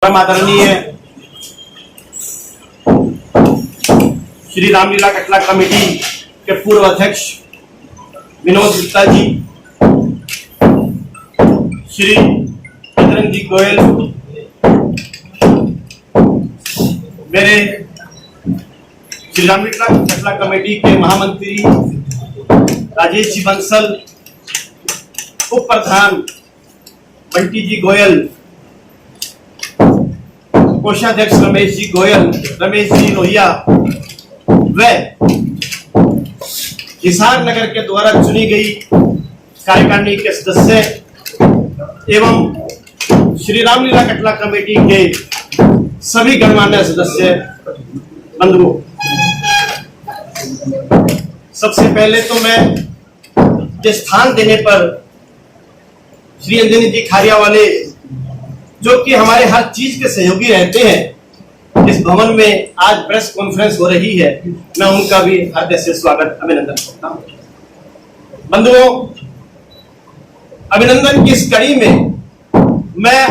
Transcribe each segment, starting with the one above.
परम आदरणीय श्री रामलीला कटला कमेटी के पूर्व अध्यक्ष विनोद गुप्ता जी, श्री बजरंग जी गोयल, मेरे श्री रामलीला कटला कमेटी के महामंत्री राजेश जी बंसल, उप प्रधान बंटी जी गोयल, कोषाध्यक्ष रमेश जी गोयल, रमेश जी लोहिया व हिसार नगर के द्वारा चुनी गई कार्यकारिणी के सदस्य एवं श्री रामलीला कटला कमेटी के सभी गणमान्य सदस्य बंधुओं, सबसे पहले तो मैं ये स्थान देने पर श्री अंजनी जी खारिया वाले, जो कि हमारे हर चीज के सहयोगी रहते हैं, इस भवन में आज प्रेस कॉन्फ्रेंस हो रही है, मैं उनका भी हृदय से स्वागत अभिनंदन करता हूं। बंधुओं, अभिनंदन की इस कड़ी में मैं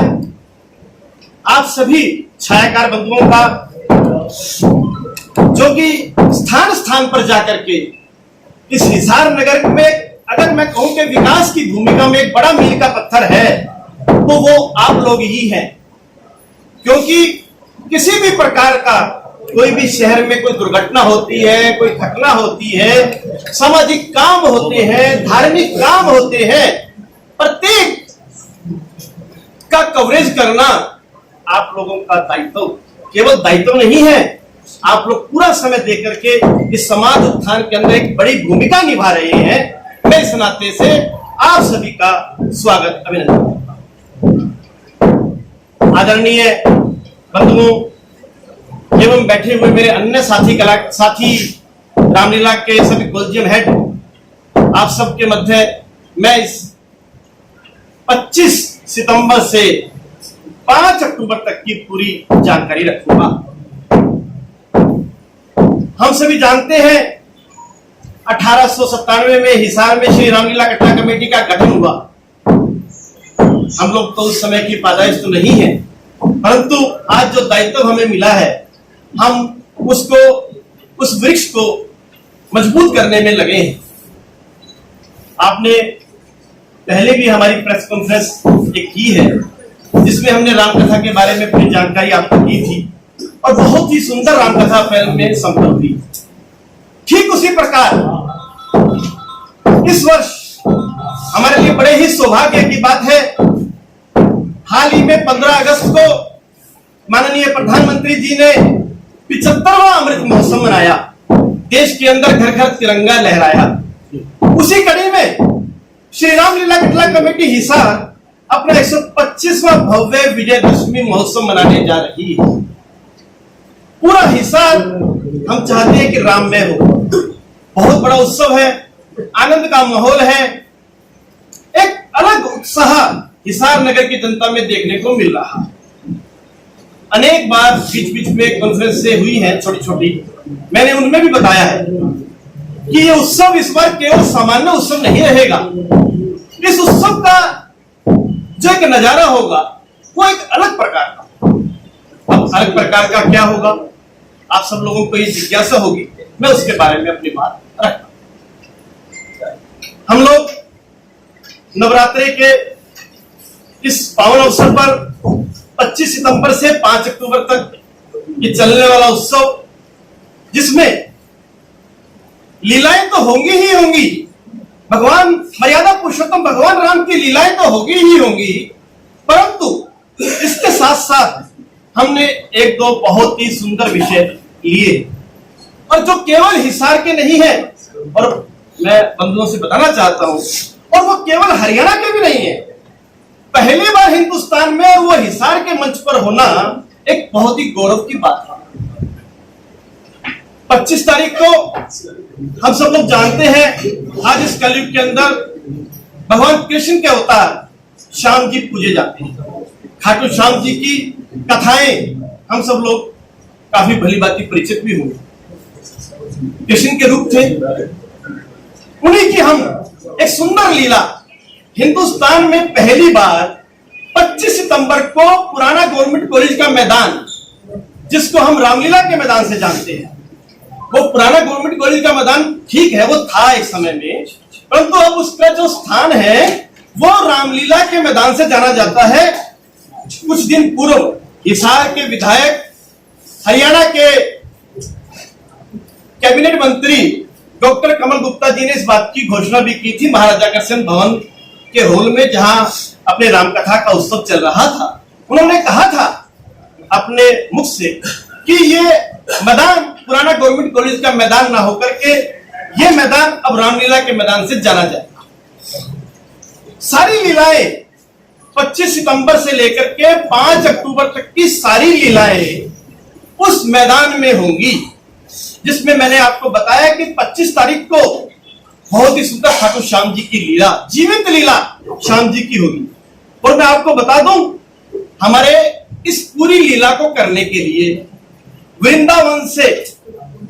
आप सभी छायाकार बंधुओं का, जो कि स्थान स्थान पर जाकर के इस हिसार नगर में, अगर मैं कहूं कि विकास की भूमिका में एक बड़ा मील का पत्थर है तो वो आप लोग ही हैं। क्योंकि किसी भी प्रकार का कोई भी शहर में कोई दुर्घटना होती है, कोई घटना होती है, सामाजिक काम होते हैं, धार्मिक काम होते हैं, प्रत्येक का कवरेज करना आप लोगों का दायित्व, केवल दायित्व नहीं है, आप लोग पूरा समय देकर के इस समाज उत्थान के अंदर एक बड़ी भूमिका निभा रहे हैं। मैं इस नाते से आप सभी का स्वागत अभिनंदन करता हूं। आदरणीय बंधुओं एवं बैठे हुए मेरे अन्य साथी रामलीला के सभी कोलजियम हेड, आप सबके मध्य मैं इस 25 सितंबर से 5 अक्टूबर तक की पूरी जानकारी रखूंगा। हम सभी जानते हैं 1897 में हिसार में श्री रामलीला कटला कमेटी का गठन हुआ। हम लोग तो उस समय की पैदाइश तो नहीं है, परंतु आज जो दायित्व हमें मिला है, हम उसको, उस वृक्ष को मजबूत करने में लगे हैं। आपने पहले भी हमारी प्रेस कॉन्फ्रेंस एक की है, जिसमें हमने रामकथा के बारे में पूरी जानकारी आपको दी थी और बहुत ही सुंदर रामकथा फिल्म में संपन्न हुई। ठीक उसी प्रकार इस वर्ष हमारे लिए बड़े ही सौभाग्य की बात है, हाल ही में 15 अगस्त को माननीय प्रधानमंत्री जी ने 75वां अमृत महोत्सव मनाया, देश के अंदर घर घर तिरंगा लहराया। उसी कड़ी में श्री रामलीला कटला कमेटी हिसार अपना 125वां भव्य विजयदशमी महोत्सव मनाने जा रही है। पूरा हिसार हम चाहते हैं कि राममय हो, बहुत बड़ा उत्सव है, आनंद का माहौल है, एक अलग उत्साह हिसार नगर की जनता में देखने को मिल रहा है। अनेक बार बीच बीच में कॉन्फ्रेंस से हुई है छोटी छोटी, मैंने उनमें भी बताया है कि ये उत्सव इस बार केवल सामान्य उत्सव नहीं रहेगा। इस उत्सव का जो एक नजारा होगा वो एक अलग प्रकार का। अब अलग प्रकार का क्या होगा, आप सब लोगों को ये जिज्ञासा होगी, मैं उसके बारे में अपनी बात रखता हूं। हम लोग नवरात्रि के इस पावन अवसर पर 25 सितंबर से 5 अक्टूबर तक ये चलने वाला उत्सव, जिसमें लीलाएं तो होंगी ही होंगी, भगवान मर्यादा पुरुषोत्तम भगवान राम की लीलाएं तो होगी ही होंगी, परंतु इसके साथ साथ हमने एक दो बहुत ही सुंदर विषय लिए, और जो केवल हिसार के नहीं है, और मैं बंधुओं से बताना चाहता हूं, और वो केवल हरियाणा के भी नहीं है। पहली बार हिंदुस्तान में और वो हिसार के मंच पर होना एक बहुत ही गौरव की बात है। 25 तारीख को हम सब लोग जानते हैं, आज इस कलयुग के अंदर भगवान कृष्ण के अवतार श्याम जी पूजे जाते हैं। खाटू श्याम जी की कथाएं हम सब लोग काफी भली भांति परिचित भी होंगे। कृष्ण के रूप थे, उन्हीं की हम एक सुंदर लीला हिंदुस्तान में पहली बार 25 सितंबर को पुराना गवर्नमेंट कॉलेज का मैदान, जिसको हम रामलीला के मैदान से जानते हैं, वो पुराना गवर्नमेंट कॉलेज का मैदान ठीक है, वो था एक समय में, परंतु अब उसका जो स्थान है वो रामलीला के मैदान से जाना जाता है। कुछ दिन पूर्व हिसार के विधायक, हरियाणा के कैबिनेट मंत्री डॉक्टर कमल गुप्ता जी ने इस बात की घोषणा भी की थी महाराजा अग्रसेन भवन के हॉल में, जहां अपने रामकथा का उत्सव चल रहा था। उन्होंने कहा था अपने मुख से कि ये मैदान पुराना गवर्नमेंट कॉलेज का मैदान ना होकर के ये मैदान अब रामलीला के मैदान से जाना जाएगा। सारी लीलाएं 25 सितंबर से लेकर के 5 अक्टूबर तक की सारी लीलाएं उस मैदान में होंगी, जिसमें मैंने आपको बताया कि 25 तारीख को बहुत ही सुंदर ठाकुर श्याम जी की लीला, जीवित लीला श्याम जी की होगी। और मैं आपको बता दूं, हमारे इस पूरी लीला को करने के लिए वृंदावन से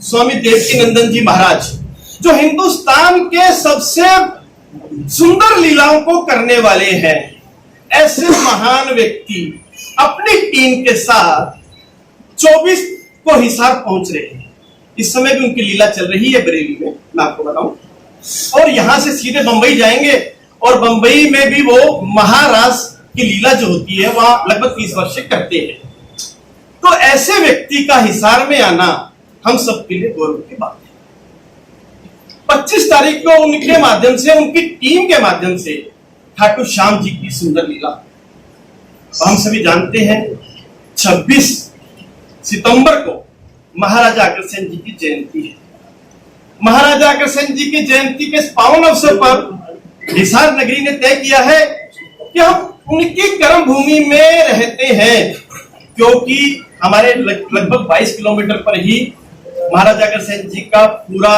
स्वामी देवकीनंदन जी महाराज, जो हिंदुस्तान के सबसे सुंदर लीलाओं को करने वाले हैं, ऐसे महान व्यक्ति अपनी टीम के साथ 24 को हिसार पहुंच रहे हैं। इस समय भी उनकी लीला चल रही है बरेली में, मैं आपको बताऊं, और यहां से सीधे बंबई जाएंगे और बंबई में भी वो महारास की लीला जो होती है वहां लगभग 30 वर्ष से करते हैं। तो ऐसे व्यक्ति का हिसार में आना हम सबके लिए गौरव की बात है। 25 तारीख को उनके माध्यम से, उनकी टीम के माध्यम से ठाकुर श्याम जी की सुंदर लीला, हम सभी जानते हैं 26 सितंबर को महाराजा अग्रसेन जी की जयंती है। महाराजा अग्रसेन जी की जयंती के पावन अवसर पर हिसार नगरी ने तय किया है कि हम उनकी कर्म भूमि में रहते हैं, क्योंकि हमारे लगभग 22 किलोमीटर पर ही महाराजा अग्रसेन जी का पूरा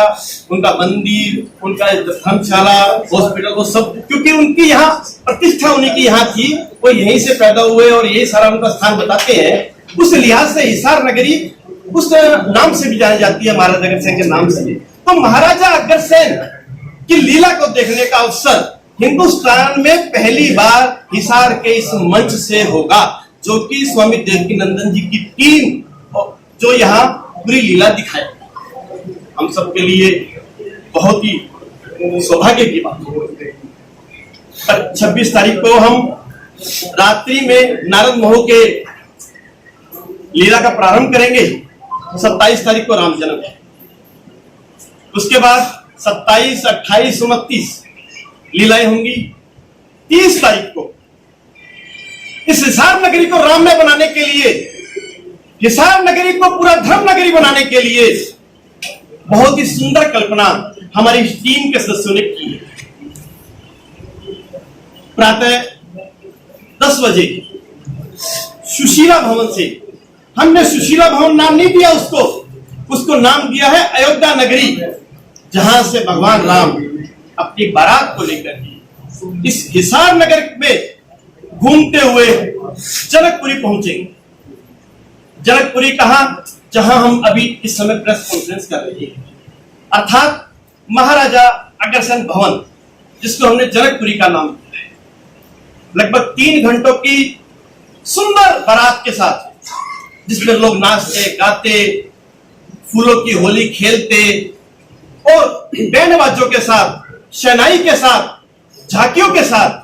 उनका मंदिर, उनका धर्मशाला, हॉस्पिटल, वो सब, क्योंकि उनकी यहाँ प्रतिष्ठा उन्हीं की यहाँ थी, वो यहीं से पैदा हुए और यही सारा उनका स्थान बताते हैं। उस लिहाज से हिसार नगरी उस नाम से भी जानी जाती है, महाराजा अग्रसेन के नाम से। तो महाराजा अग्रसेन की लीला को देखने का अवसर हिंदुस्तान में पहली बार हिसार के इस मंच से होगा, जो कि स्वामी देवकीनंदन जी की टीम जो यहाँ पूरी लीला दिखाए। हम सबके लिए बहुत ही सौभाग्य की बात है। 26 तारीख को हम रात्रि में नारद मोह के लीला का प्रारंभ करेंगे। 27 तारीख को राम जन्म है, उसके बाद 27, 28, 29 लीलाएं होंगी। 30 तारीख को इस हिसार नगरी को राममय बनाने के लिए, हिसार नगरी को पूरा धर्म नगरी बनाने के लिए बहुत ही सुंदर कल्पना हमारी टीम के सदस्यों ने की है। प्रातः 10 बजे सुशीला भवन से, हमने सुशीला भवन नाम नहीं दिया उसको नाम दिया है अयोध्या नगरी, जहां से भगवान राम अपनी बारात को लेकर इस हिसार नगर में घूमते हुए जनकपुरी पहुंचेंगे। जनकपुरी कहां? जहां हम अभी इस समय प्रेस कॉन्फ्रेंस कर रहे हैं, अर्थात महाराजा अग्रसेन भवन, जिसको हमने जनकपुरी का नाम दिया है। लगभग 3 घंटों की सुंदर बारात के साथ, जिसमें लोग नाचते गाते, फूलों की होली खेलते और बैंड बाजों के साथ, शहनाई के साथ, झांकियों के साथ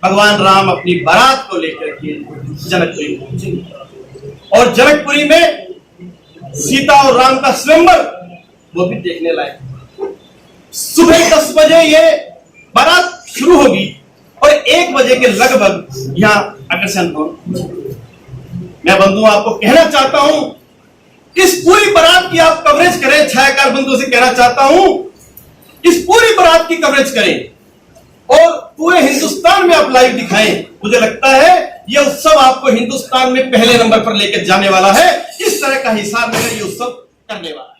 भगवान राम अपनी बारात को लेकर के जनकपुरी पहुंचे। और जनकपुरी में सीता और राम का स्वयंवर वो भी देखने लायक। सुबह 10 बजे ये बारात शुरू होगी और 1 बजे के लगभग यहाँ अग्रसेन भवन। मैं बंधुओं आपको कहना चाहता हूं, इस पूरी बारात की आप कवरेज करें। छायाकार बंधुओं से कहना चाहता हूं, इस पूरी बारात की कवरेज करें और पूरे हिंदुस्तान में आप लाइव दिखाएं। मुझे लगता है यह उत्सव आपको हिंदुस्तान में पहले नंबर पर लेकर जाने वाला है। इस तरह का हिसार में ये उत्सव करने वाला है।